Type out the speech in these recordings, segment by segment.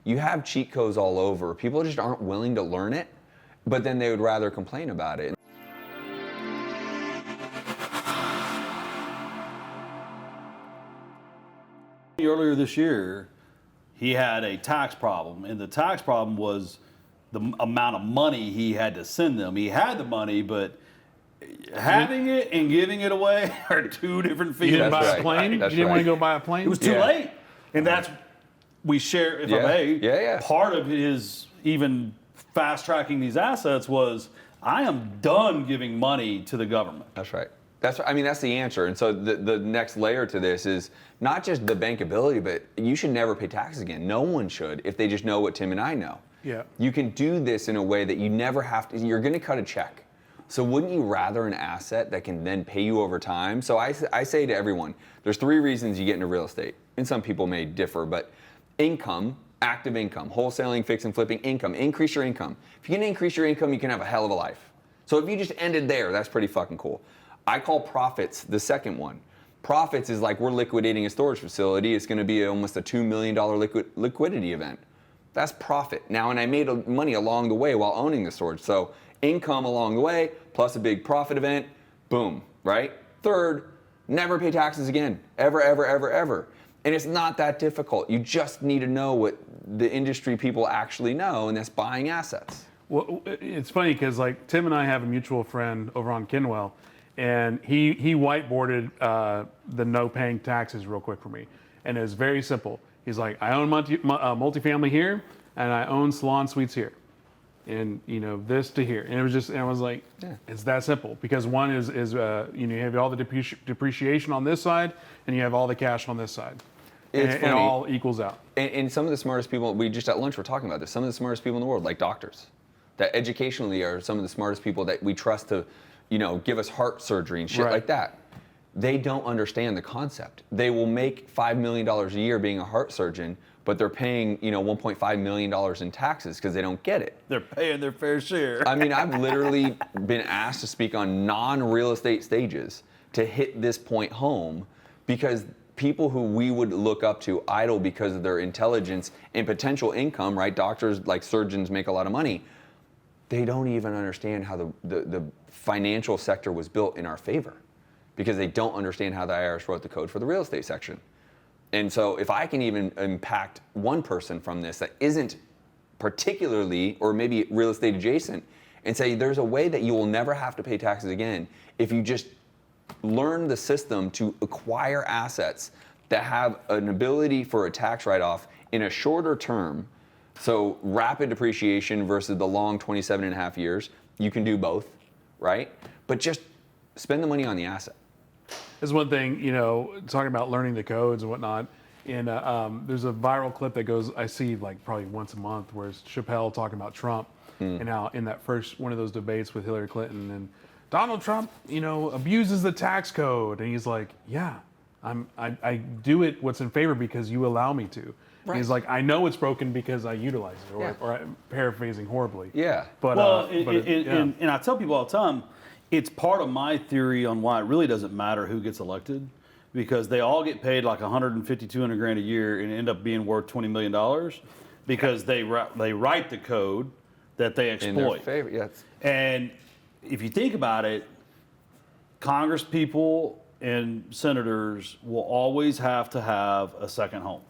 you have cheat codes all over. People just aren't willing to learn it, but then they would rather complain about it. Earlier this year, he had a tax problem, and the tax problem was the amount of money he had to send them. He had the money, but having it and giving it away are two different feelings. You didn't buy a plane? You didn't want to go buy a plane? It was too late. And that's, we share, if I may, part of his even fast tracking these assets was, I am done giving money to the government. That's right. That's the answer. And so the next layer to this is not just the bankability, but you should never pay taxes again. No one should if they just know what Tim and I know. Yeah. You can do this in a way that you never have to, you're going to cut a check. So wouldn't you rather an asset that can then pay you over time? So I say to everyone, there's 3 reasons you get into real estate. And some people may differ, but income, active income, wholesaling, fix and flipping, income, increase your income. If you can increase your income, you can have a hell of a life. So if you just ended there, that's pretty fucking cool. I call profits the second one. Profits is like we're liquidating a storage facility. It's going to be almost a $2 million liquidity event. That's profit. Now, and I made money along the way while owning the storage. So income along the way, plus a big profit event, boom, right? Third, never pay taxes again, ever, ever, ever, ever. And it's not that difficult. You just need to know what the industry people actually know, and that's buying assets. Well, it's funny because like Tim and I have a mutual friend over on Kinwell, and he whiteboarded the no paying taxes real quick for me. And it was very simple. He's like, I own multifamily here, and I own salon suites here. And this to here. And it was just, and I was like, it's that simple. Because one is you have all the depreciation on this side, and you have all the cash on this side. It all equals out. And some of the smartest people, we just at lunch were talking about this, some of the smartest people in the world, like doctors, that educationally are some of the smartest people that we trust to, give us heart surgery and shit like that. They don't understand the concept. They will make $5 million a year being a heart surgeon, but they're paying, $1.5 million in taxes because they don't get it. They're paying their fair share. I mean, I've literally been asked to speak on non-real estate stages to hit this point home because people who we would look up to idle because of their intelligence and potential income, right? Doctors, like surgeons, make a lot of money. They don't even understand how the financial sector was built in our favor because they don't understand how the IRS wrote the code for the real estate section. And so if I can even impact one person from this that isn't particularly or maybe real estate adjacent and say there's a way that you will never have to pay taxes again if you just learn the system to acquire assets that have an ability for a tax write-off in a shorter term. So rapid depreciation versus the long 27 and a half years, you can do both, right? But just spend the money on the asset. There's one thing, talking about learning the codes and whatnot. And there's a viral clip that goes, I see like probably once a month, where it's Chappelle talking about Trump and how in that first one of those debates with Hillary Clinton and Donald Trump, abuses the tax code. And he's like, yeah, I do it what's in favor because you allow me to. Right. He's like, I know it's broken because I utilize it, or I'm paraphrasing horribly. Yeah. But, and I tell people all the time, it's part of my theory on why it really doesn't matter who gets elected, because they all get paid like 150, 200 grand a year and end up being worth $20 million because they write the code that they exploit. In their favor, yes. And if you think about it, Congress people and senators will always have to have a second home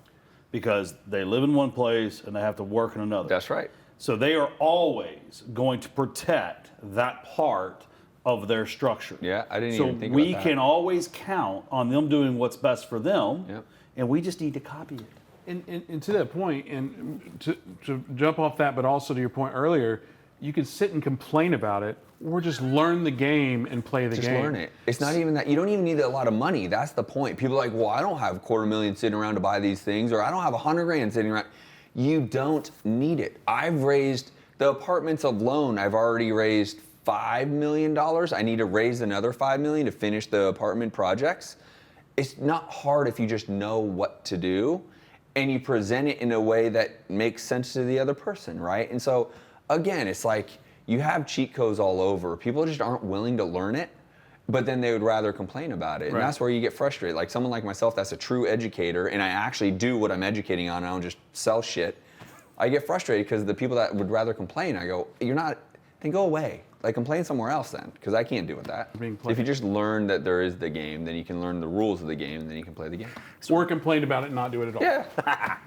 because they live in one place and they have to work in another. That's right. So they are always going to protect that part of their structure. Yeah, I didn't even think about that. So we can always count on them doing what's best for them, and we just need to copy it. And to that point, and to jump off that, but also to your point earlier, you could sit and complain about it, or just learn the game and play the game. Just learn it. It's not even that. You don't even need a lot of money. That's the point. People are like, well, I don't have $250,000 sitting around to buy these things, or I don't have $100 grand sitting around. You don't need it. I've raised the apartments alone. I've already raised $5 million. I need to raise another $5 million to finish the apartment projects. It's not hard if you just know what to do and you present it in a way that makes sense to the other person, right? And so, again, it's like you have cheat codes all over. People just aren't willing to learn it, but then they would rather complain about it. And that's where you get frustrated. Like someone like myself that's a true educator, and I actually do what I'm educating on. I don't just sell shit. I get frustrated because the people that would rather complain, I go, you're not, then go away. Like, complain somewhere else then, because I can't do with that. Being If you just learn that there is the game, then you can learn the rules of the game, and then you can play the game. Or complain about it and not do it at all. Yeah.